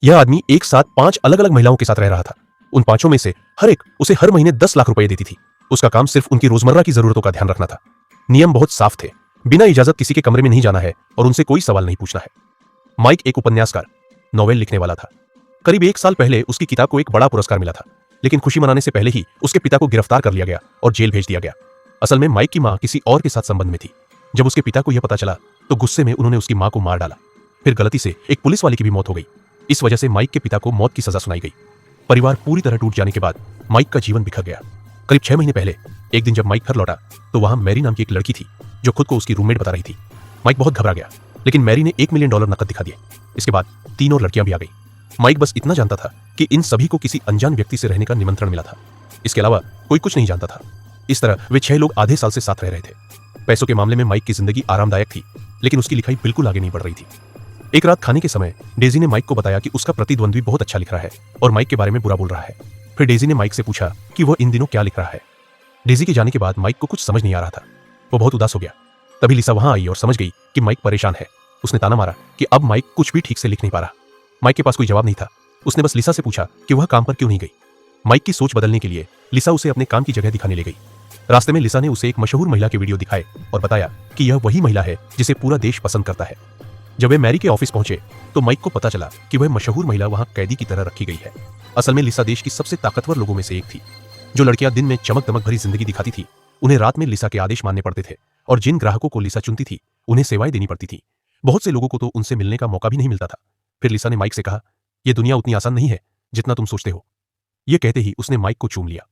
यह आदमी एक साथ 5 अलग-अलग महिलाओं के साथ रह रहा था। उन पांचों में से हर एक उसे हर महीने 10 लाख रुपए देती थी। उसका काम सिर्फ उनकी रोजमर्रा की जरूरतों का ध्यान रखना था। नियम बहुत साफ थे, बिना इजाजत किसी के कमरे में नहीं जाना है और उनसे कोई सवाल नहीं पूछना है। माइक एक उपन्यासकार, नॉवेल लिखने वाला था। करीब 1 साल पहले उसकी किताब को एक बड़ा पुरस्कार मिला था, लेकिन खुशी मनाने से पहले ही उसके पिता को गिरफ्तार कर लिया गया और जेल भेज दिया गया। असल में माइक की मां किसी और के साथ संबंध में थी। जब उसके पिता को यह पता चला तो गुस्से में उन्होंने उसकी मां को मार डाला। फिर गलती से एक पुलिस वाले की भी मौत हो गई। इस वजह से माइक के पिता को मौत की सजा सुनाई गई। परिवार पूरी तरह टूट जाने के बाद माइक का जीवन बिखर गया। करीब 6 महीने पहले एक दिन जब माइक घर लौटा तो वहां मैरी नाम की एक लड़की थी जो खुद को उसकी रूममेट बता रही थी। माइक बहुत घबरा गया, लेकिन मैरी ने $1 मिलियन नकद दिखा दिए। इसके बाद 3 और लड़कियां भी आ गई। माइक बस इतना जानता था कि इन सभी को किसी अनजान व्यक्ति से रहने का निमंत्रण मिला था। इसके अलावा कोई कुछ नहीं जानता था। इस तरह वे 6 लोग आधे साल से साथ रह रहे थे। पैसों के मामले में माइक की जिंदगी आरामदायक थी, लेकिन उसकी लिखाई बिल्कुल आगे नहीं बढ़ रही थी। एक रात खाने के समय डेजी ने माइक को बताया कि उसका प्रतिद्वंद्वी बहुत अच्छा लिख रहा है और माइक के बारे में बुरा बोल रहा है। फिर डेजी ने माइक से पूछा कि वह इन दिनों क्या लिख रहा है। डेजी के जाने के बाद माइक को कुछ समझ नहीं आ रहा था। वो बहुत उदास हो गया। तभी लिसा वहां आई और समझ गई कि माइक परेशान है। उसने ताना मारा कि अब माइक कुछ भी ठीक से लिख नहीं पा रहा। माइक के पास कोई जवाब नहीं था। उसने बस लिसा से पूछा कि वह काम पर क्यों नहीं गई। माइक की सोच बदलने के लिए लिसा उसे अपने काम की जगह दिखाने ले गई। रास्ते में लिसा ने उसे एक मशहूर महिला के वीडियो दिखाए और बताया कि यह वही महिला है जिसे पूरा देश पसंद करता है। जब वे मैरी के ऑफिस पहुंचे तो माइक को पता चला कि वह मशहूर महिला वहां कैदी की तरह रखी गई है। असल में लिसा देश की सबसे ताकतवर लोगों में से एक थी। जो लड़कियां दिन में चमक दमक भरी जिंदगी दिखाती थी, उन्हें रात में लिसा के आदेश मानने पड़ते थे और जिन ग्राहकों को लिसा चुनती थी उन्हें सेवाएं देनी पड़ती थी। बहुत से लोगों को तो उनसे मिलने का मौका भी नहीं मिलता था। फिर लिसा ने माइक से कहा, यह दुनिया उतनी आसान नहीं है जितना तुम सोचते हो। यह कहते ही उसने माइक को चूम लिया।